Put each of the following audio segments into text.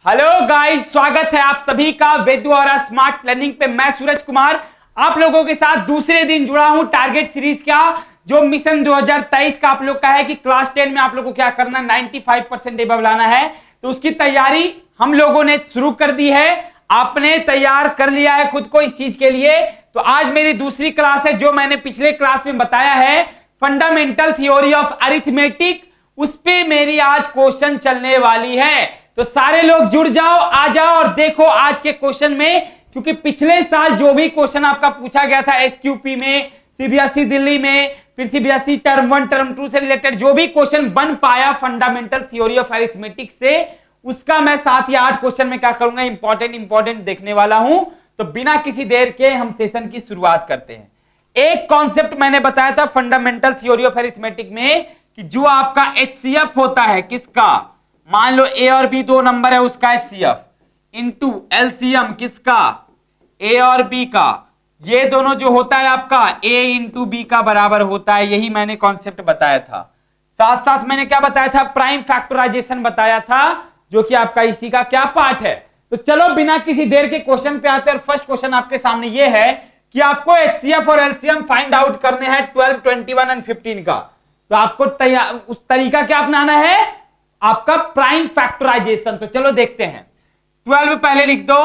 Hello guys, स्वागत है आप सभी का वेदू और स्मार्ट लर्निंग पे। मैं सूरज कुमार आप लोगों के साथ दूसरे दिन जुड़ा हूं टारगेट सीरीज का, जो मिशन 2023 का आप लोग का है कि क्लास 10 में आप लोगों को क्या करना, 95% एबव लाना है। तो उसकी तैयारी हम लोगों ने शुरू कर दी है। आपने तैयार कर लिया है खुद को इस चीज के लिए। तो आज मेरी दूसरी क्लास है, जो मैंने पिछले क्लास में बताया है फंडामेंटल थ्योरी ऑफ अरिथमेटिक, उस पे मेरी आज क्वेश्चन चलने वाली है। तो सारे लोग जुड़ जाओ, आ जाओ और देखो आज के क्वेश्चन में, क्योंकि पिछले साल जो भी क्वेश्चन आपका पूछा गया था एसक्यूपी में, सीबीएसई दिल्ली में, फिर सीबीएसई टर्म 1 टर्म 2 से रिलेटेड जो भी क्वेश्चन बन पाया फंडामेंटल थ्योरी ऑफ अरिथमेटिक से, उसका मैं 7 या 8 क्वेश्चन में क्या करूंगा, इंपॉर्टेंट देखने वाला हूं। तो बिना किसी देर के हम सेशन की शुरुआत करते हैं। एक कॉन्सेप्ट मैंने बताया था फंडामेंटल थ्योरी ऑफ अरिथमेटिक में कि जो आपका एचसीएफ होता है किसका, मान लो ए और बी दो नंबर है, उसका एचसीएफ इनटू एलसीएम किसका, ए और बी का, ये दोनों जो होता है आपका ए इंटू बी का बराबर होता है। यही मैंने कॉन्सेप्ट बताया था। साथ साथ मैंने क्या बताया था, प्राइम फैक्टराइजेशन बताया था, जो कि आपका इसी का क्या पार्ट है। तो चलो बिना किसी देर के क्वेश्चन पे आते हैं। और फर्स्ट क्वेश्चन आपके सामने ये है कि आपको एचसीएफ और एलसीएम फाइंड आउट करने हैं 12, 21 एंड 15 का। तो आपको उस तरीका क्या अपनाना है, आपका प्राइम फैक्टराइजेशन। तो चलो देखते हैं। 12 पहले लिख दो।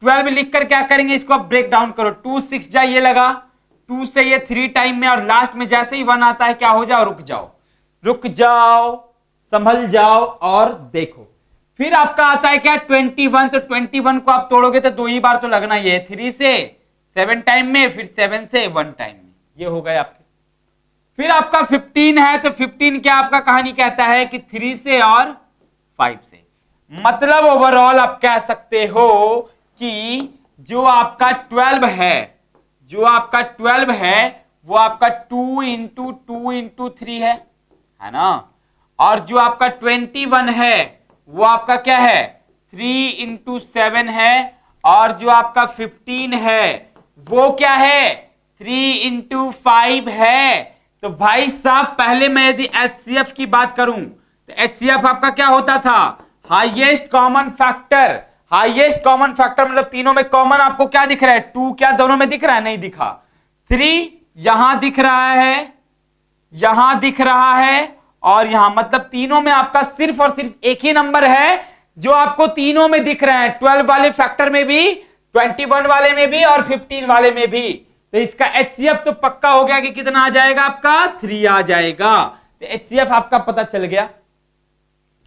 12 लिख कर क्या करेंगे, इसको आप ब्रेक डाउन करो। 2 6 जा, ये लगा 2 से ये 3 टाइम में, और लास्ट में जैसे ही 1 आता है क्या हो जाओ, रुक जाओ, संभल जाओ और देखो। फिर आपका आता है क्या 21। तो 21 को आप तोड़ोगे तो 2 ही बार तो लगना ही है, 3 से 7 टाइम में, फिर 7 से 1 टाइम में, ये हो गए आपके। फिर आपका 15 है, तो 15 क्या आपका कहानी कहता है कि 3 से और 5 से, मतलब ओवरऑल आप कह सकते हो कि जो आपका 12 है, वो आपका 2 इंटू 2 इंटू 3 है ना। और जो आपका 21 है वो आपका क्या है, 3 इंटू 7 है। और जो आपका 15 है वो क्या है, 3 इंटू 5 है। तो भाई साहब पहले मैं यदि एचसीएफ की बात करूं तो एचसीएफ आपका क्या होता था, highest common factor. Highest common factor मतलब तीनों में कॉमन आपको क्या दिख रहा है, 2 क्या दोनों में दिख रहा है, नहीं दिखा। 3 यहां दिख रहा है, यहां दिख रहा है, और यहां, मतलब तीनों में आपका सिर्फ और सिर्फ एक ही नंबर है जो आपको तीनों में दिख रहा है, 12 वाले फैक्टर में भी, 21 वाले में भी और 15 वाले में भी। तो इसका एचसीएफ तो पक्का हो गया कि कितना आ जाएगा आपका, 3 आ जाएगा। तो एचसीएफ आपका पता चल गया,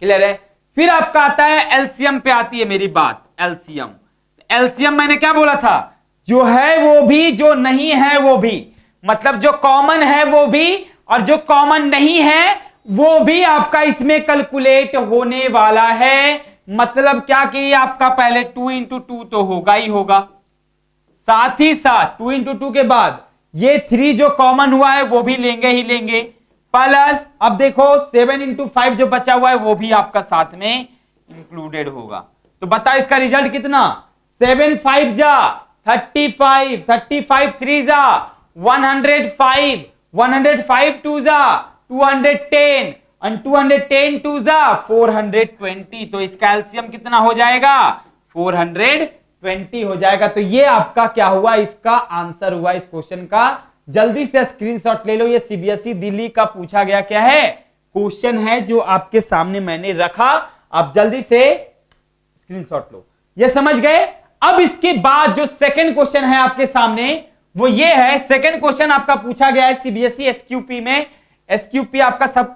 क्लियर है। फिर आपका आता है एलसीएम पे आती है मेरी बात। एलसीएम मैंने क्या बोला था, जो है वो भी, जो नहीं है वो भी, मतलब जो कॉमन है वो भी और जो कॉमन नहीं है वो भी आपका इसमें कैलकुलेट होने वाला है। मतलब क्या कि आपका पहले 2 इंटू 2 तो होगा ही होगा, साथ ही साथ 2 इंटू 2 के बाद ये 3 जो कॉमन हुआ है वो भी लेंगे ही लेंगे, प्लस अब देखो 7 इंटू 5 जो बचा हुआ है वो भी आपका साथ में इंक्लूडेड होगा। तो बता इसका रिजल्ट कितना, 7 5 जा 35, 35 3 जा 105, 105 2 जा 210, और 210 2 जा 420। तो इसका एलसीएम कितना हो जाएगा, 420 हो जाएगा। तो ये आपका क्या हुआ, इसका आंसर हुआ इस क्वेश्चन का। जल्दी से स्क्रीनशॉट ले लो, ये सीबीएसई दिल्ली का पूछा गया क्या है, क्वेश्चन है जो आपके सामने मैंने रखा। आप जल्दी से स्क्रीनशॉट लो, ये समझ गए। अब इसके बाद जो सेकंड क्वेश्चन है आपके सामने वो ये है। सेकंड क्वेश्चन आपका पूछा गया है सीबीएसई एसक्यूपी में। एसक्यूपी आपका सब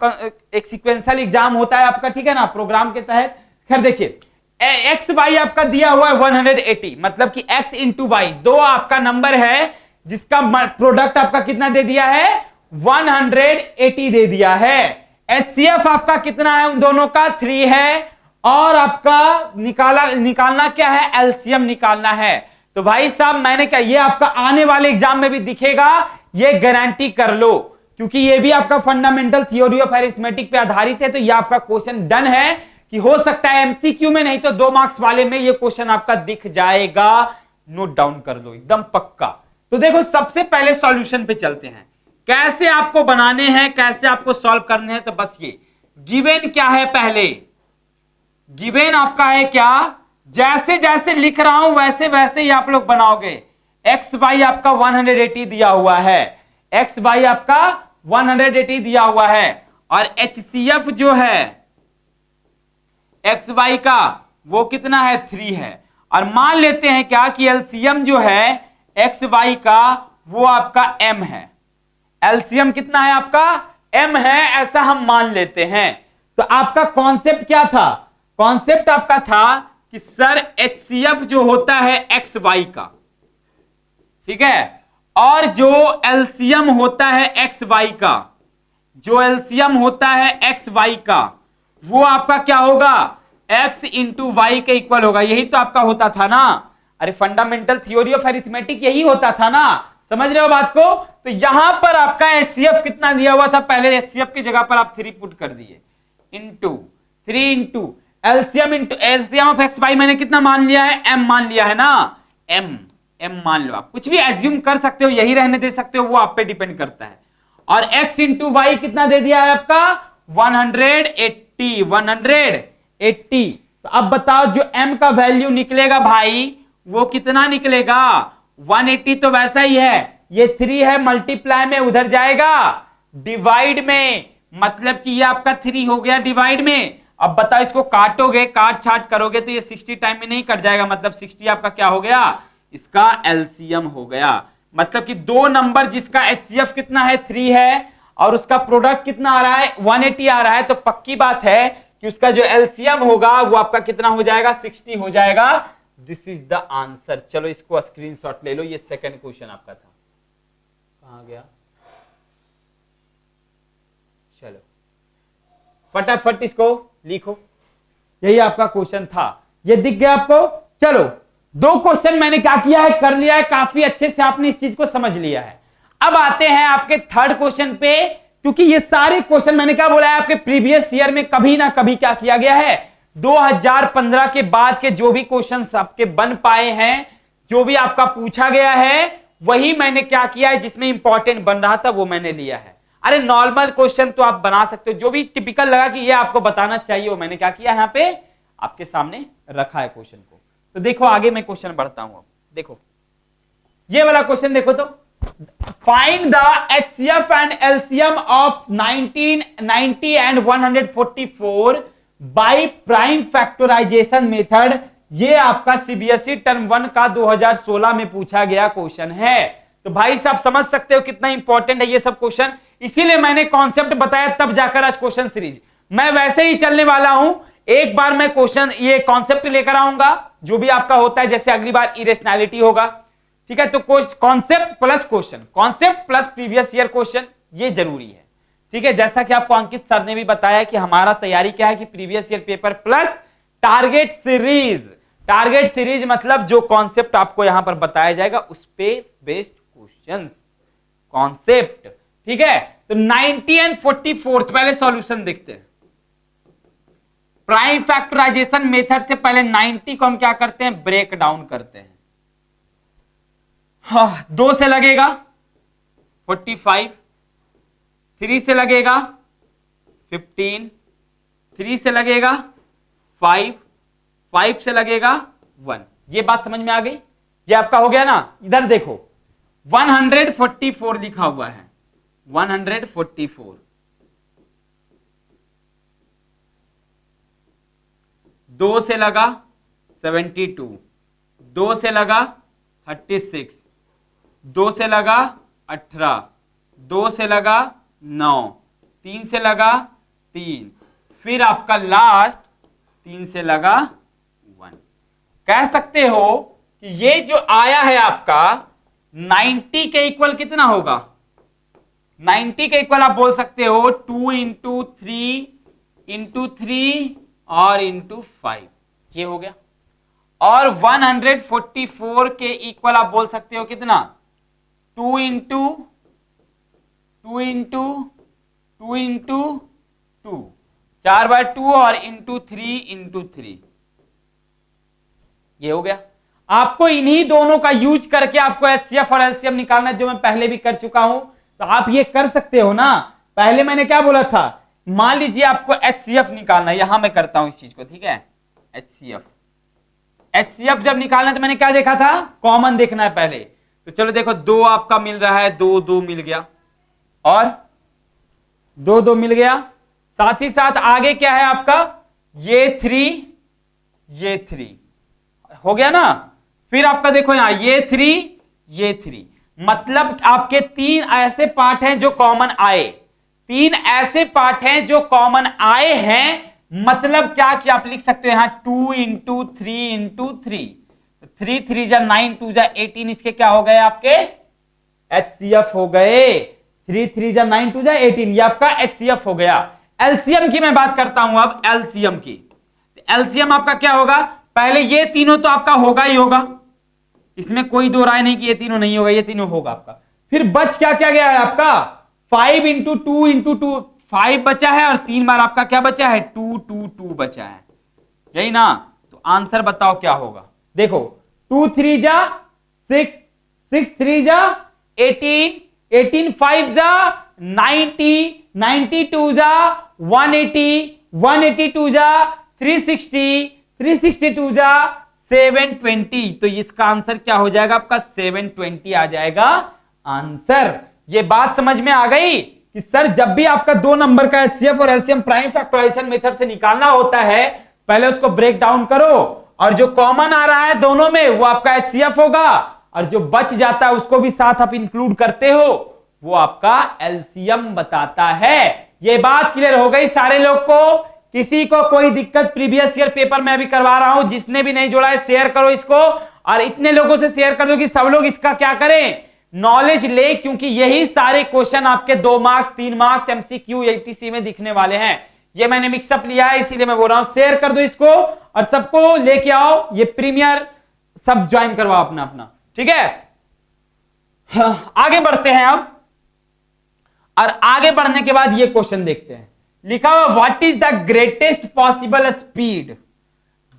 एक सीक्वेंशियल एग्जाम होता है आपका, ठीक है ना, प्रोग्राम के तहत। खैर देखिए, एक्स वाई आपका दिया हुआ है 180, मतलब कि एक्स इंटू वाई, दो आपका नंबर है जिसका प्रोडक्ट आपका कितना दे दिया है, 180 दे दिया है। एचसीएफ आपका कितना है उन दोनों का, 3 है। और आपका निकालना क्या है, एलसीएम निकालना है। तो भाई साहब मैंने क्या, ये आपका आने वाले एग्जाम में भी दिखेगा, ये गारंटी कर लो, क्योंकि ये भी आपका फंडामेंटल थ्योरी ऑफ अरिथमेटिक पे आधारित है। तो ये आपका क्वेश्चन डन है कि हो सकता है एमसीक्यू में, नहीं तो 2 मार्क्स वाले में ये क्वेश्चन आपका दिख जाएगा। नोट डाउन कर लो एकदम पक्का। तो देखो सबसे पहले सॉल्यूशन पे चलते हैं, कैसे आपको बनाने हैं, कैसे आपको सॉल्व करने हैं। तो बस ये गिवन क्या है, पहले गिवन आपका है क्या, जैसे जैसे लिख रहा हूं वैसे वैसे ही आप लोग बनाओगे। एक्स वाई आपका 180 दिया हुआ है, एक्स वाई आपका 180 दिया हुआ है, और HCF जो है एक्स वाई का वो कितना है 3 है। और मान लेते हैं क्या कि एलसीएम जो है एक्स वाई का वो आपका m है, एलसीएम कितना है आपका m है, ऐसा हम मान लेते हैं। तो आपका कॉन्सेप्ट क्या था, कॉन्सेप्ट आपका था कि सर HCF जो होता है एक्स वाई का, ठीक है, और जो एलसीएम होता है एक्स वाई का, जो एलसीएम होता है एक्स वाई का वो आपका क्या होगा, x इंटू वाई के इक्वल होगा। यही तो आपका होता था ना, अरे फंडामेंटल थ्योरी ऑफ अरिथमेटिक यही होता था ना, समझ रहे हो बात को। तो यहां पर आपका HCF कितना दिया हुआ था, पहले HCF की जगह पर आप 3 पुट कर दिए, into 3 into LCM of x y मैंने कितना मान लिया है, m मान लिया है ना, m मान लो, आप कुछ भी एज्यूम कर सकते हो, यही रहने दे सकते हो, वो आप पे डिपेंड करता है। और x इंटू वाई कितना दे दिया है आपका 180। तो अब बताओ जो m का वैल्यू निकलेगा भाई वो कितना निकलेगा, 180 तो वैसा ही है, ये 3 है, मल्टीप्लाई में उधर जाएगा डिवाइड में, मतलब कि ये आपका 3 हो गया डिवाइड में। अब बताओ इसको काटोगे, काट छाट करोगे तो ये 60 टाइम में नहीं कट जाएगा, मतलब 60 आपका क्या हो गया, इसका एलसीएम हो गया। मतलब कि दो नंबर जिसका HCF कितना है 3 है और उसका प्रोडक्ट कितना आ रहा है 180 आ रहा है, तो पक्की बात है कि उसका जो एलसीएम होगा वो आपका कितना हो जाएगा 60 हो जाएगा। This is the answer. चलो इसको स्क्रीनशॉट ले लो, ये सेकंड क्वेश्चन आपका था, कहां गया, चलो फटाफट इसको लिखो, यही आपका क्वेश्चन था, ये दिख गया आपको। चलो 2 क्वेश्चन मैंने क्या किया है, कर लिया है, काफी अच्छे से आपने इस चीज को समझ लिया है। अब आते हैं आपके थर्ड क्वेश्चन पे, क्योंकि ये सारे क्वेश्चन मैंने क्या बोला है आपके प्रीवियस ईयर में कभी ना कभी क्या किया गया है, 2015 के बाद के जो भी क्वेश्चंस आपके बन पाए हैं, जो भी आपका पूछा गया है, वही मैंने क्या किया है, जिसमें इंपॉर्टेंट बन रहा था वो मैंने लिया है। अरे नॉर्मल क्वेश्चन तो आप बना सकते हो, जो भी टिपिकल लगा कि ये आपको बताना चाहिए वो मैंने क्या किया यहां पे आपके सामने रखा है क्वेश्चन को। तो देखो आगे मैं क्वेश्चन बढ़ता हूं। अब देखो ये वाला क्वेश्चन देखो, तो find the HCF and LCM of 1990 and 144 by prime factorisation method. ये आपका CBSE टर्म 1 का 2016 में पूछा गया क्वेश्चन है। तो भाई साहब समझ सकते हो कितना इंपॉर्टेंट है ये सब क्वेश्चन, इसीलिए मैंने कॉन्सेप्ट बताया तब जाकर आज क्वेश्चन सीरीज। मैं वैसे ही चलने वाला हूं, एक बार मैं क्वेश्चन ये कॉन्सेप्ट लेकर आऊंगा जो भी आपका होता है, जैसे अगली बार इरेशनैलिटी होगा, ठीक है, तो concept plus question, concept plus previous year question, ये जरूरी है, ठीक है। जैसा कि आपको अंकित सर ने भी बताया कि हमारा तैयारी क्या है कि previous year paper plus target series. Target series मतलब जो कॉन्सेप्ट आपको यहां पर बताया जाएगा उस पे बेस्ड क्वेश्चंस, कॉन्सेप्ट, ठीक है। तो 90 एंड 44 पहले सॉल्यूशन देखते हैं। प्राइम फैक्टराइजेशन मेथड से पहले 90 को हम क्या करते हैं, ब्रेक डाउन करते हैं। हाँ, 2 से लगेगा 45, 3 से लगेगा 15, 3 से लगेगा 5, 5 से लगेगा 1। ये बात समझ में आ गई, ये आपका हो गया ना। इधर देखो 144 लिखा हुआ है, 144, 2 से लगा 72, 2 से लगा 36, 2 से लगा 18, 2 से लगा 9, 3 से लगा 3, फिर आपका लास्ट 3 से लगा 1। कह सकते हो कि ये जो आया है आपका 90 के इक्वल कितना होगा, 90 के इक्वल आप बोल सकते हो 2 इंटू 3 इंटू 3 और इंटू 5, ये हो गया। और 144 के इक्वल आप बोल सकते हो कितना, 2 इंटू 2 इंटू 2 इंटू 2, 4/2 और इंटू 3 इंटू 3, ये हो गया। आपको इन्हीं दोनों का यूज करके आपको HCF और LCM निकालना, जो मैं पहले भी कर चुका हूं, तो आप ये कर सकते हो ना। पहले मैंने क्या बोला था, मान लीजिए आपको HCF निकालना है, यहां मैं करता हूं इस चीज को, ठीक है। HCF। HCF जब निकालना तो मैंने क्या देखा था, कॉमन देखना है पहले। तो चलो देखो 2 आपका मिल रहा है, 2 2 मिल गया और 2 2 मिल गया। साथ ही साथ आगे क्या है आपका, ये 3 हो गया ना। फिर आपका देखो यहां ये 3 मतलब आपके 3 ऐसे पार्ट हैं जो कॉमन आए, 3 ऐसे पार्ट हैं जो कॉमन आए हैं। मतलब क्या कि आप लिख सकते हो यहां 2 इंटू 3 इंटू 3, 3 3 जा 9 2 जा 18, इसके क्या हो गए आपके HCF हो गए। 3 3 जा 9 2 जा 18, ये आपका HCF हो गया। एलसीएम की मैं बात करता हूं अब, एलसीएम की। एलसीएम आपका क्या होगा, पहले ये तीनों तो आपका होगा ही होगा, इसमें कोई दो राय नहीं कि ये तीनों नहीं होगा, ये तीनों होगा आपका। फिर बच क्या क्या गया है आपका, 5 इंटू 2 इंटू 2, 5 बचा है और 3 बार आपका क्या बचा है, 2 2 2 बचा है, यही ना। तो आंसर बताओ क्या होगा। देखो 2 3 जा 6, 6 3 जा 18, 18 5 जा 90, 92 जा 180, 182 जा 360, 362 जा 720। तो इसका आंसर क्या हो जाएगा आपका 720 आ जाएगा आंसर। ये बात समझ में आ गई कि सर जब भी आपका 2 नंबर का एचसीएफ और एलसीएम प्राइम फैक्टराइजेशन मेथड से निकालना होता है, पहले उसको ब्रेक डाउन करो और जो कॉमन आ रहा है दोनों में वो आपका एचसीएफ होगा, और जो बच जाता है उसको भी साथ आप इंक्लूड करते हो, वो आपका एलसीएम बताता है। ये बात क्लियर हो गई सारे लोग को। किसी को कोई दिक्कत, प्रीवियस ईयर पेपर में अभी करवा रहा हूं, जिसने भी नहीं जोड़ा है शेयर करो इसको, और इतने लोगों से शेयर कर दो कि सब लोग इसका क्या करें, नॉलेज ले, क्योंकि यही सारे क्वेश्चन आपके 2 मार्क्स 3 मार्क्स एमसीक्यू एटीसी में दिखने वाले हैं। ये मैंने मिक्सअप लिया है, इसीलिए मैं बोल रहा हूं शेयर कर दो इसको और सबको लेके आओ, ये प्रीमियर सब ज्वाइन करवाओ अपना अपना, ठीक है। हाँ, आगे बढ़ते हैं अब, और आगे बढ़ने के बाद ये क्वेश्चन देखते हैं। लिखा हुआ what is the greatest possible speed,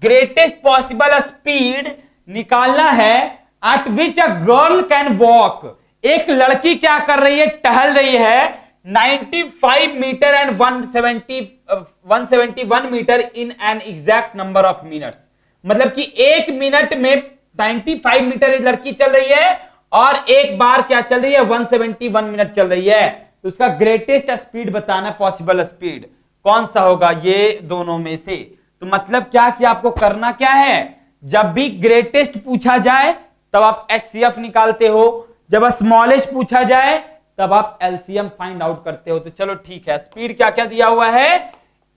greatest possible speed निकालना है eight which a girl can walk. एक लड़की क्या कर रही है, टहल रही है 95 metre and 171 metre in an exact number of minutes. मतलब कि 1 मिनट में 95 मीटर लड़की चल रही है और एक बार क्या चल रही है, 171 मिनट चल रही है। तो उसका ग्रेटेस्ट स्पीड बताना, पॉसिबल स्पीड कौन सा होगा, ये दोनों में से। तो मतलब क्या कि आपको करना क्या है, जब भी ग्रेटेस्ट पूछा जाए तब आप एचसीएफ निकालते हो, जब स्मॉलेस्ट पूछा जाए तब आप एलसीएम फाइंड आउट करते हो। तो चलो ठीक है, स्पीड क्या क्या दिया हुआ है,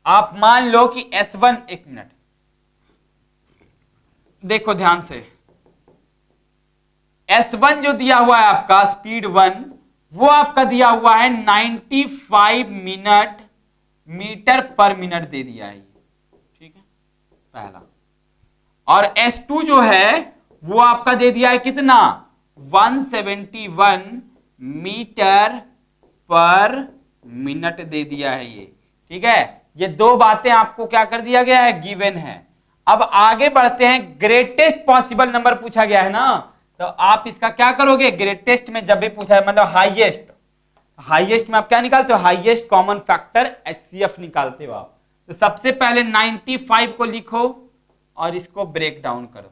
आप मान लो कि S1, एक मिनट देखो ध्यान से, S1 जो दिया हुआ है आपका स्पीड 1, वो आपका दिया हुआ है 95 मीटर पर मिनट दे दिया है, ठीक है पहला। और S2 जो है वो आपका दे दिया है कितना, 171 मीटर पर मिनट दे दिया है ये, ठीक है। ये दो बातें आपको क्या कर दिया गया है, गिवन है। अब आगे बढ़ते हैं, ग्रेटेस्ट पॉसिबल नंबर पूछा गया है ना, तो आप इसका क्या करोगे, ग्रेटेस्ट में जब भी पूछा है मतलब हाईएस्ट, हाईएस्ट में आप क्या निकालते हो, हाईएस्ट कॉमन फैक्टर एचसीएफ निकालते हो आप। तो सबसे पहले 95 को लिखो और इसको ब्रेक डाउन करो,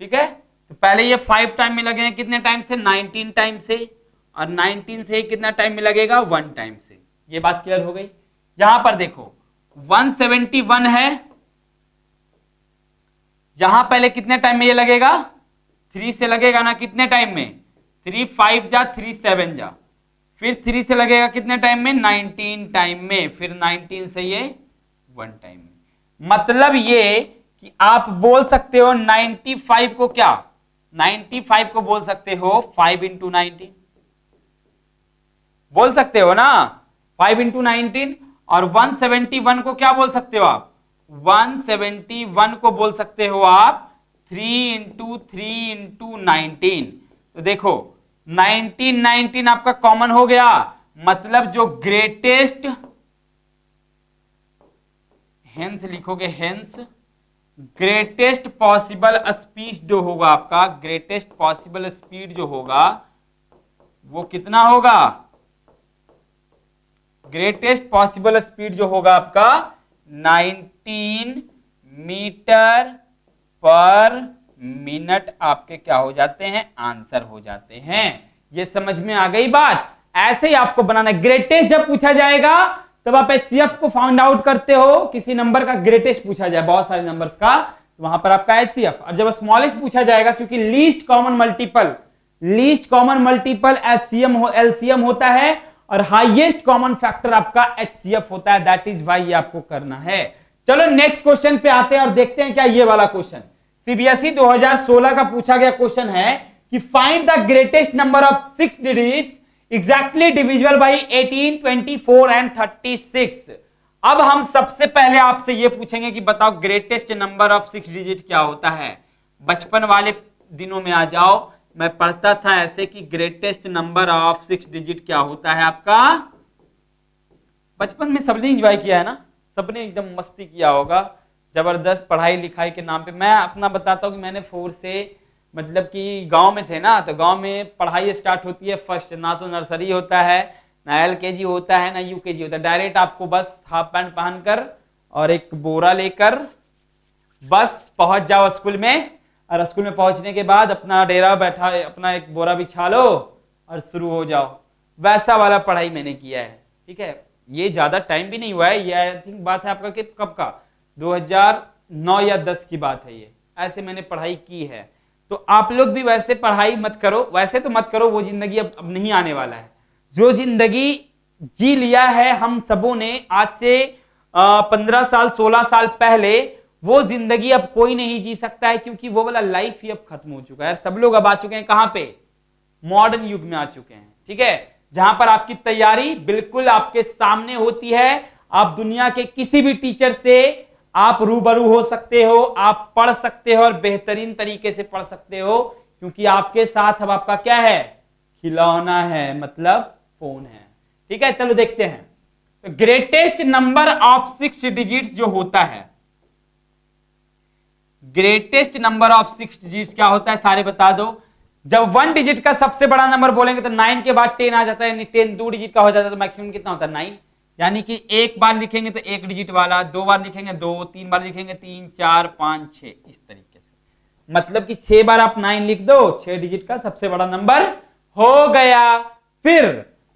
ठीक है। तो पहले ये 5 टाइम में लगे हैं, कितने टाइम से, 19 टाइम से, और 19 से ही कितना टाइम में लगेगा, 1 टाइम से। ये बात क्लियर हो गई। यहां पर देखो 171 है, यहां पहले कितने टाइम में ये लगेगा, 3 से लगेगा ना, कितने टाइम में, 3 5 जा 3 7 जा, फिर 3 से लगेगा कितने टाइम में, 19 टाइम में, फिर 19 से ये 1 टाइम में। मतलब ये कि आप बोल सकते हो 95 को क्या, 95 को बोल सकते हो 5 इंटू 19, बोल सकते हो ना 5 इंटू 19, और 171 को क्या बोल सकते हो आप, 171 को बोल सकते हो आप 3 इंटू 3 इंटू 19। तो देखो 19 19 आपका कॉमन हो गया, मतलब जो ग्रेटेस्ट, हेंस लिखोगे, हेंस ग्रेटेस्ट पॉसिबल स्पीड जो होगा आपका, ग्रेटेस्ट पॉसिबल स्पीड जो होगा वो कितना होगा, ग्रेटेस्ट पॉसिबल स्पीड जो होगा आपका 19 मीटर पर मिनट आपके क्या हो जाते हैं, आंसर हो जाते हैं। ये समझ में आ गई बात। ऐसे ही आपको बनाना है। ग्रेटेस्ट जब पूछा जाएगा तब आप एचसीएफ को फाइंड आउट करते हो, किसी नंबर का ग्रेटेस्ट पूछा जाए बहुत सारे नंबर्स का, तो वहां पर आपका एचसीएफ। और जब स्मॉलेस्ट पूछा जाएगा, क्योंकि लीस्ट कॉमन मल्टीपल एलसीएम होता है और हाईएस्ट कॉमन फैक्टर आपका एचसीएफ होता है। दैट इज वाई ये आपको करना है। चलो नेक्स्ट क्वेश्चन पे आते हैं और देखते हैं क्या ये वाला क्वेश्चन सीबीएसई 2016 का पूछा गया क्वेश्चन है कि find the greatest number of 6 digits exactly divisible by 18, 24 and 36। अब हम सबसे पहले आपसे ये पूछेंगे कि बताओ ग्रेटेस्ट नंबर ऑफ 6 डिजिट क्या होता है। बचपन वाले दिनों में आ जाओ, मैं पढ़ता था ऐसे कि ग्रेटेस्ट नंबर ऑफ 6 डिजिट क्या होता है आपका। बचपन में सबने एंजॉय किया है ना, सबने एकदम मस्ती किया होगा, जबरदस्त पढ़ाई लिखाई के नाम पे। मैं अपना बताता हूँ कि मैंने 4 से मतलब कि गांव में थे ना, तो गांव में पढ़ाई स्टार्ट होती है फर्स्ट, ना तो नर्सरी होता है, ना एलकेजी होता है, ना यूकेजी होता है। डायरेक्ट आपको बस हाफ पैंट पहनकर और एक बोरा लेकर बस पहुंच जाओ स्कूल में, और स्कूल में पहुंचने के बाद अपना डेरा बैठा, अपना एक बोरा बिछा लो और शुरू हो जाओ। वैसा वाला पढ़ाई मैंने किया है, ठीक है। ये ज्यादा टाइम भी नहीं हुआ है, ये आई थिंक बात है आपका कि कब का, 2009 या 10 की बात है ये। ऐसे मैंने पढ़ाई की है। तो आप लोग भी वैसे पढ़ाई मत करो, वैसे तो मत करो, वो जिंदगी अब नहीं आने वाला है। जो जिंदगी जी लिया है हम सबों ने आज से 15 साल 16 साल पहले, वो जिंदगी अब कोई नहीं जी सकता है, क्योंकि वो वाला लाइफ ही अब खत्म हो चुका है। सब लोग अब आ चुके हैं कहां पे, मॉडर्न युग में आ चुके हैं, ठीक है, जहां पर आपकी तैयारी बिल्कुल आपके सामने होती है। आप दुनिया के किसी भी टीचर से आप रूबरू हो सकते हो, आप पढ़ सकते हो और बेहतरीन तरीके से पढ़ सकते हो, क्योंकि आपके साथ अब आपका क्या है, खिलौना है, मतलब फोन है, ठीक है। चलो देखते हैं, तो ग्रेटेस्ट नंबर ऑफ 6 डिजिट्स जो होता है, ग्रेटेस्ट नंबर ऑफ 6 डिजिट्स क्या होता है, सारे बता दो। जब 1 डिजिट का सबसे बड़ा नंबर बोलेंगे तो 9 के बाद 10 आ जाता है, यानी 10 2 डिजिट का हो जाता है, तो मैक्सिमम कितना होता है 9। यानी कि एक बार लिखेंगे तो 1 डिजिट वाला, 2 बार लिखेंगे 2, 3 बार लिखेंगे 3, 4, 5, 6, इस तरीके से। मतलब कि 6 बार आप 9 लिख दो, 6 डिजिट का सबसे बड़ा नंबर हो गया। फिर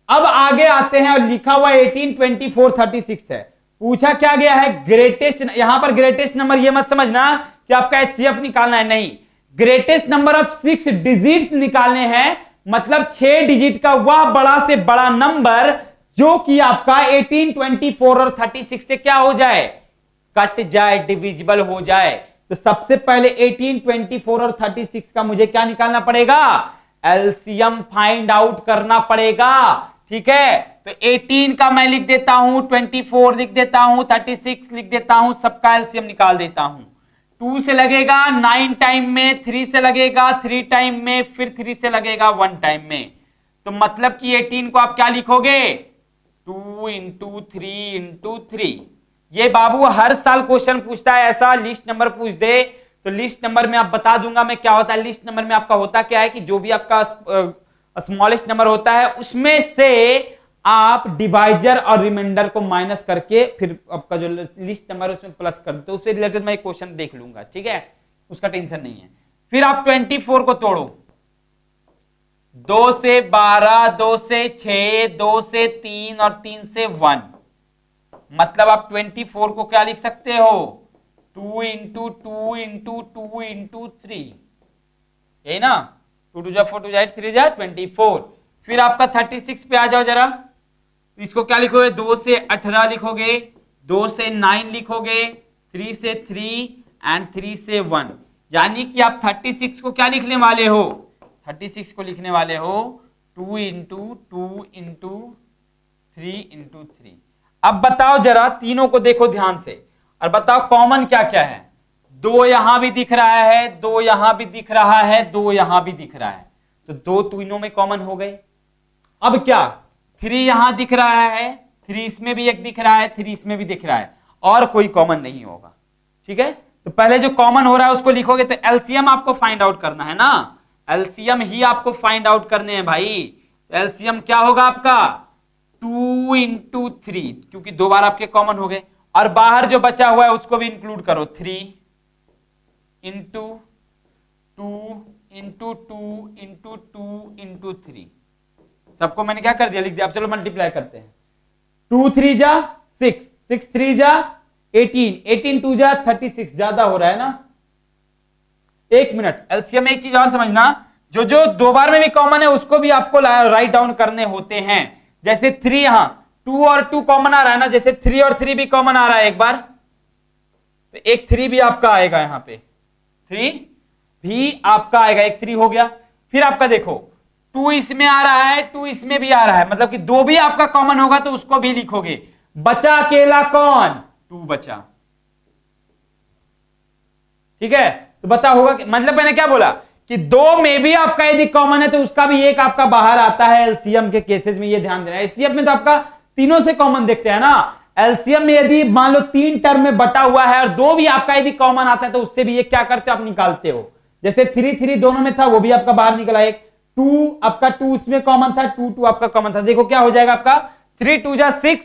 अब आगे आते हैं और लिखा हुआ 18, 24, 36 है। पूछा क्या गया है, ग्रेटेस्ट। यहां पर ग्रेटेस्ट नंबर ये मत समझना कि आपका एचसीएफ निकालना है, नहीं, ग्रेटेस्ट नंबर ऑफ 6 डिजिट्स निकालने हैं। मतलब 6 डिजिट का वह बड़ा से बड़ा नंबर जो कि आपका 18, 24 और 36 से क्या हो जाए, कट जाए, डिविजिबल हो जाए। तो सबसे पहले 18, 24 और 36 का मुझे क्या निकालना पड़ेगा, एलसीएम फाइंड आउट करना पड़ेगा, ठीक है। तो 18 का मैं लिख देता हूं, 24 लिख देता हूं, 36 लिख देता हूं, सबका एलसीएम निकाल देता हूं। 2 से लगेगा 9 टाइम में, 3 से लगेगा 3 टाइम में, फिर 3 से लगेगा 1 टाइम में। तो मतलब कि 18 को आप क्या लिखोगे, 2 इंटू 3 इंटू 3। ये बाबू हर साल क्वेश्चन पूछता है ऐसा, लिस्ट नंबर पूछ दे तो लिस्ट नंबर में आप बता दूंगा मैं क्या होता है। लिस्ट नंबर में आपका होता क्या है कि जो भी आपका स्मॉलेस्ट नंबर होता है उसमें से आप डिवाइजर और रिमाइंडर को माइनस करके फिर आपका जो लिस्ट नंबर है उसमें प्लस कर दो। उससे रिलेटेड मैं एक क्वेश्चन देख लूंगा, ठीक है, उसका टेंशन नहीं है। फिर आप 24 को तोड़ो, 2 से 12, 2 से 6, 2 से 3 और 3 से 1। मतलब आप 24 को क्या लिख सकते हो, 2 इंटू 2 इंटू 2 इंटू 3, यही ना, 2 2 जा 4 2 जा 8 3 जा 24। फिर आपका 36 पे आ जाओ जरा, इसको क्या लिखोगे, 2 से 18 लिखोगे, 2 से 9 लिखोगे, 3 से 3 एंड 3 से 1। यानी कि आप 36 को क्या लिखने वाले हो, 36 को लिखने वाले हो 2 इंटू 2 इंटू 3 इंटू 3। अब बताओ जरा, तीनों को देखो ध्यान से और बताओ कॉमन क्या क्या है। 2 यहां भी दिख रहा है, 2 यहां भी दिख रहा है, 2 यहां भी दिख रहा है, तो 2 तीनों में कॉमन हो गए। अब क्या, 3 यहां दिख रहा है, 3 इसमें भी एक दिख रहा है, 3 इसमें भी दिख रहा है, और कोई कॉमन नहीं होगा, ठीक है। तो पहले जो कॉमन हो रहा है उसको लिखोगे। तो एलसीएम आपको फाइंड आउट करना है ना, एलसीएम ही आपको फाइंड आउट करने हैं भाई। तो एलसीएम क्या होगा आपका, 2 इंटू 3, क्योंकि 2 बार आपके कॉमन हो गए। और बाहर जो बचा हुआ है उसको भी इंक्लूड करो, 3 इंटू 2 इंटू 2 इंटू 2 इंटू 3, सबको मैंने क्या कर दिया, लिख दिया। अब चलो मल्टीप्लाई करते हैं। 2 3 जा 6, 6 3 जा 18, 18 2 जा 36, ज्यादा हो रहा है ना। एक मिनट, एलसीएम में एक चीज और समझना, जो जो दो बार में भी कॉमन है उसको भी आपको राइट डाउन करने होते हैं। जैसे 3 यहां 2 और 2 कॉमन आ रहा है ना, जैसे 3 और 3 भी कॉमन आ रहा है एक बार, तो एक 3 भी आपका आएगा, यहां पे 3 भी आपका आएगा, एक 3 हो गया। फिर आपका देखो 2 इसमें आ रहा है, 2 इसमें भी आ रहा है, मतलब कि 2 भी आपका कॉमन होगा तो उसको भी लिखोगे। बचा अकेला कौन, 2 बचा, ठीक है। तो बता होगा मतलब मैंने क्या बोला कि 2 में भी आपका यदि कॉमन है तो उसका भी एक आपका बाहर आता है। एलसीएम के केसेस में ये ध्यान देना है। एचसीएफ में तो आपका तीनों से कॉमन देखते हैं ना। एलसीएम में यदि मान लो 3 टर्म में बटा हुआ है और 2 भी आपका यदि कॉमन आता है तो उससे भी एक क्या करते हो, आप निकालते हो। जैसे 3 3 दोनों में था, वो भी आपका बाहर निकला। एक 2 आपका 2 इसमें कॉमन था, 2 2 आपका कॉमन था। देखो क्या हो जाएगा आपका, 3 2 जा 6,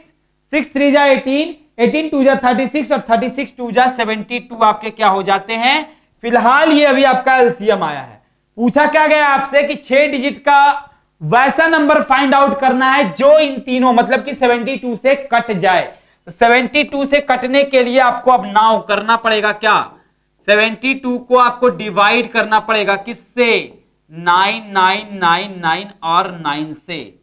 6 3 जा 18, 18 2 जा 36 और 36 2 जा 72 आपके क्या हो जाते हैं। फिलहाल ये अभी आपका एलसीएम आया है। पूछा क्या गया आपसे कि 6 डिजिट का वैसा नंबर फाइंड आउट करना है जो इन तीनों मतलब कि 72 से कट जाए। तो 72 से कटने के लिए आपको अब नाउ करना पड़ेगा क्या, 72 को आपको डिवाइड करना पड़ेगा किससे, 9 9 9 9 और 9 से।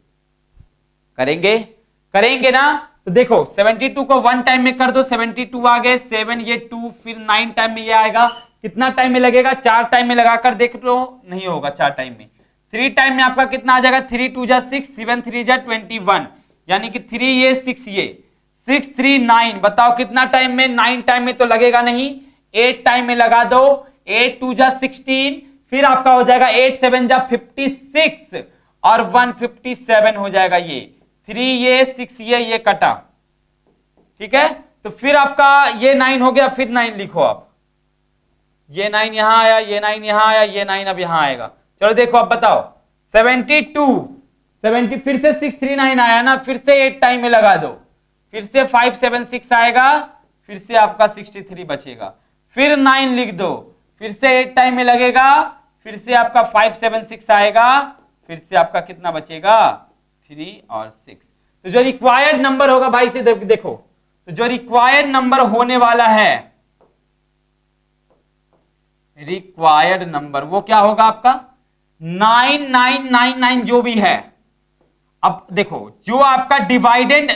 करेंगे ना। तो देखो 72 को 1 टाइम में कर दो, 72 आ गए, 7 ये 2, फिर 9 टाइम में ये आएगा। कितना टाइम में लगेगा, 4 टाइम में लगाकर देख लो, नहीं होगा 4 टाइम में। 3 टाइम में आपका कितना आ जाएगा, 3 2 जा 6, 7 3 जा 21, यानी कि 3 ये 6 ये 6 3 9, बताओ कितना टाइम में, 9 टाइम में तो लगेगा नहीं, 8 टाइम में लगा दो, 8 2 जा 16, फिर आपका हो जाएगा 8 7 जा 56 और 157 हो जाएगा। ये 3 ये 6 ये कटा, ठीक है। तो फिर आपका ये 9 हो गया, फिर 9 लिखो आप, ये 9 यहां आया, ये 9 यहां आया, ये 9 अब यहां आएगा। चलो देखो अब बताओ 72 70 फिर से 6 3 9 आया ना, फिर से 8 टाइम में लगा दो, फिर से 5 7 6 आएगा, फिर से आपका 63 बचेगा, फिर 9 लिख दो, फिर से 8 टाइम में लगेगा, फिर से आपका 5 7 6 आएगा, फिर से आपका कितना बचेगा 3 और 6। तो जो रिक्वायर्ड नंबर होगा भाई से देखो, तो जो रिक्वायर्ड नंबर होने वाला है, रिक्वायर्ड नंबर वो क्या होगा आपका 9999 जो भी है। अब देखो जो आपका डिवाइडेंड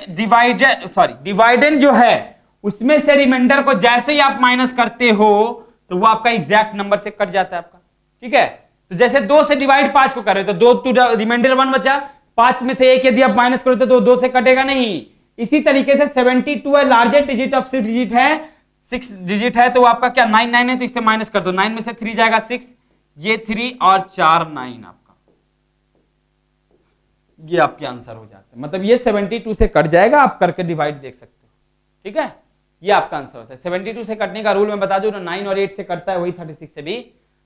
जो है उसमें से रिमाइंडर को जैसे ही आप माइनस करते हो तो वो आपका एग्जैक्ट नंबर से कट जाता है आपका, ठीक है। तो जैसे 2 से डिवाइड 5 को कर रहे हो तो 2 रिमाइंडर 1 बचा, 5 में से 1 यदि आप माइनस करो तो 2 से कटेगा नहीं। इसी तरीके से 72 है, लार्जेस्ट डिजिट ऑफ 6 डिजिट है, 6 डिजिट है, तो आपका क्या 9 9 है, तो इससे माइनस कर दो, 9 में से 3 जाएगा 6, ये 3 और 4 9 आपका, ये आपके आंसर हो जाता है। मतलब ये 72 से कट जाएगा, आप करके डिवाइड देख सकते हो, ठीक है। ये आपका आंसर होता है। 72 से कटने का रूल मैं बता दूं ना, 9 और 8 से कटता है, वही 36 से भी,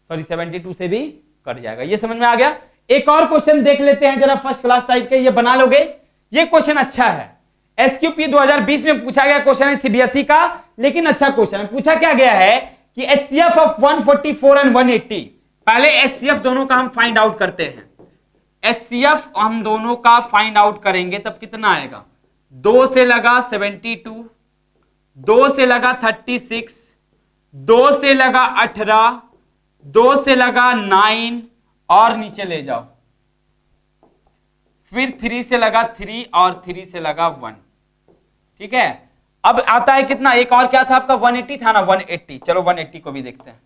सॉरी 72 से भी कट जाएगा। ये समझ में आ गया। एक और क्वेश्चन देख लेते हैं जरा, फर्स्ट क्लास टाइप के, ये बना लोगे। ये क्वेश्चन अच्छा है, एसक्यूपी 2020 में पूछा गया क्वेश्चन है, सीबीएसई का, लेकिन अच्छा क्वेश्चन है। पूछा क्या गया है कि एचसीएफ ऑफ 144 एंड 180, पहले एचसीएफ दोनों का हम फाइंड आउट करते हैं। एचसीएफ हम दोनों का फाइंड आउट करेंगे तब कितना आएगा, 2 से लगा 72, 2 से लगा 36, 2 से लगा 18, 2 से लगा 9 और नीचे ले जाओ, फिर 3 से लगा 3 और 3 से लगा 1, ठीक है। अब आता है कितना, एक और क्या था आपका 180 था ना, 180। चलो 180 को भी देखते हैं।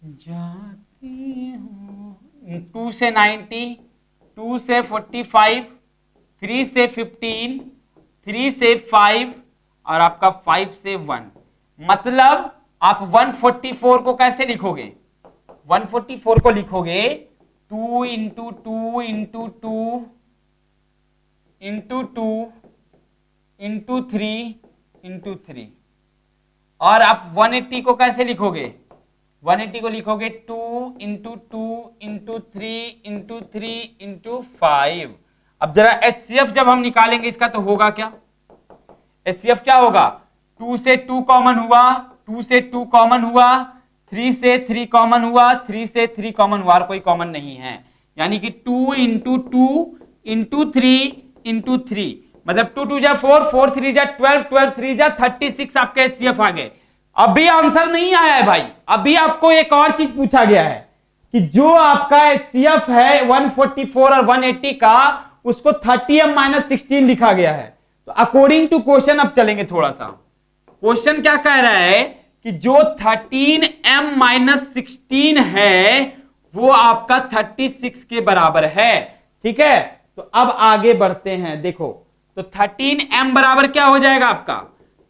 जाती हूं 2 से 90, 2 से 45, 3 से 15, 3 से 5 और आपका 5 से 1। मतलब आप 144 को कैसे लिखोगे, 144 को लिखोगे 2 into 2 into 2 into 2 into 3 into 3। और आप 180 को कैसे लिखोगे, 180 को लिखोगे 2 इंटू 2 इंटू 3 इंटू 3 इंटू 5। अब जरा एचसीएफ जब हम निकालेंगे इसका तो होगा क्या, एचसीएफ क्या होगा, 2 से 2 कॉमन हुआ, 2 से 2 कॉमन हुआ, 3 से 3 कॉमन हुआ, 3 से 3 कॉमन हुआ, और कोई कॉमन नहीं है, यानी कि 2 इंटू 2 इंटू 3 इंटू 3, मतलब 2 2 जा 4, 4 3 जा 12, 12 3 जा 36 आपके एचसीएफ आ गए। अभी आंसर नहीं आया है भाई, अभी आपको एक और चीज पूछा गया है कि जो आपका एचसीएफ है 144 और 180 का, उसको 30m-16 लिखा गया है। तो अकॉर्डिंग टू क्वेश्चन अब चलेंगे थोड़ा सा। क्वेश्चन क्या कह रहा है कि जो 13m-16 है वो आपका 36 के बराबर है। ठीक है, तो अब आगे बढ़ते हैं। देखो तो 13m बराबर क्या हो जाएगा आपका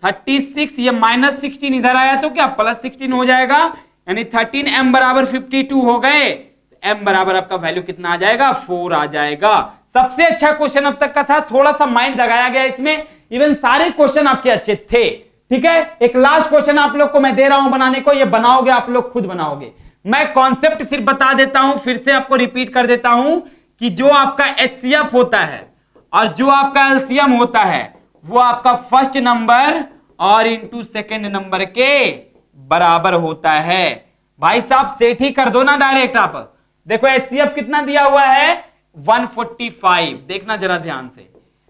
36, ये -16 इधर आया तो क्या +16 हो जाएगा, यानी 13m बराबर 52 हो गए। m बराबर आपका वैल्यू कितना आ जाएगा, 4 आ जाएगा। सबसे अच्छा क्वेश्चन अब तक का था, थोड़ा सा माइंड लगाया गया इसमें, इवन सारे क्वेश्चन आपके अच्छे थे। ठीक है, एक लास्ट क्वेश्चन आप लोग को मैं दे रहा हूं बनाने को, ये बनाओगे आप लोग, खुद बनाओगे। मैं कॉन्सेप्ट सिर्फ बता देता हूं, फिर से आपको रिपीट कर देता हूं कि जो आपका एचसीएफ होता है और जो आपका एलसीएम होता है वो आपका फर्स्ट नंबर और इंटू सेकेंड नंबर के बराबर होता है। भाई साहब सेट ही कर दो ना डायरेक्ट आप। देखो एचसीएफ कितना दिया हुआ है 145, देखना जरा ध्यान से।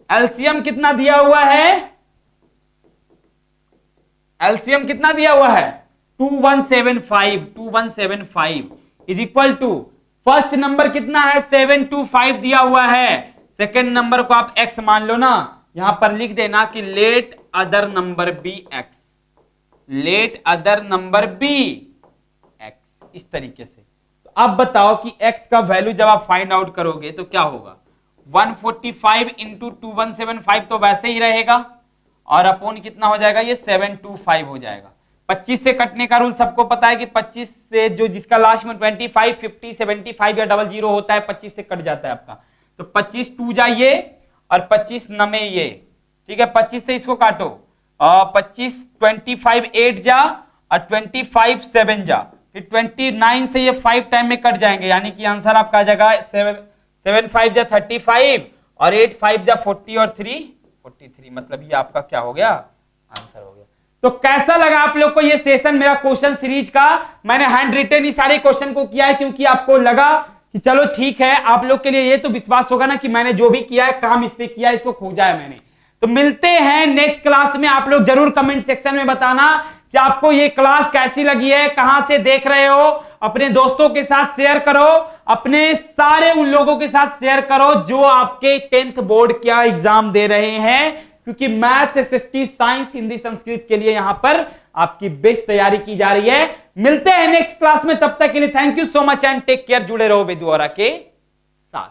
एलसीएम कितना दिया हुआ है, एलसीएम कितना दिया हुआ है 2175 is equal to first number कितना है 725 दिया हुआ है, सेकेंड नंबर को आप x मान लो ना, यहां पर लिख देना कि let other number be x, let other number be x, इस तरीके से। तो अब बताओ कि x का वैल्यू जब आप फाइंड आउट करोगे तो क्या होगा, 145 इंटू 2175 तो वैसे ही रहेगा, और अपोन कितना हो जाएगा, ये 725 हो जाएगा। 25 से कटने का रूल सबको पता है कि 25 से जो जिसका लास्ट में 25, 50, 75 या 00 होता है, 25 से कट जाता है आपका। तो 25 2 जा ये और 25 नमे ये, ठीक है, 25 से इसको काटो, और 25 25 8 जा और 25 7 जा, फिर 29 से ये 5 टाइम में कट जाएंगे, यानी कि आंसर आपका आ जाएगा 7 5 जा 35 और 8 5 जा 40 और 3 43, मतलब ये आपका क्या हो गया, आंसर हो गया। तो कैसा लगा आप लोग को ये सेशन मेरा क्वेश्चन सीरीज का? मैंने हैंड रिटन ही सारे क्वेश्चन को किया है क्योंकि आपको लगा कि चलो ठीक है, आप लोग के लिए ये तो विश्वास होगा ना कि मैंने जो भी किया है काम इस पे किया है, इसको खोजा है मैंने। तो मिलते हैं नेक्स्ट क्लास में। आप लोग जरूर कमेंट सेक्शन में बताना कि आपको ये क्लास कैसी लगी है, कहां से देख रहे हो, अपने दोस्तों के साथ शेयर करो, अपने सारे उन लोगों के साथ शेयर करो जो आपके 10th बोर्ड का एग्जाम दे रहे हैं, क्योंकि maths, SST, science, Hindi, Sanskrit के लिए यहां पर आपकी बेस्ट तैयारी की जा रही है। मिलते हैं नेक्स्ट क्लास में, तब तक के लिए thank you so much and take care. जुड़े रहो विद्युआरा के साथ।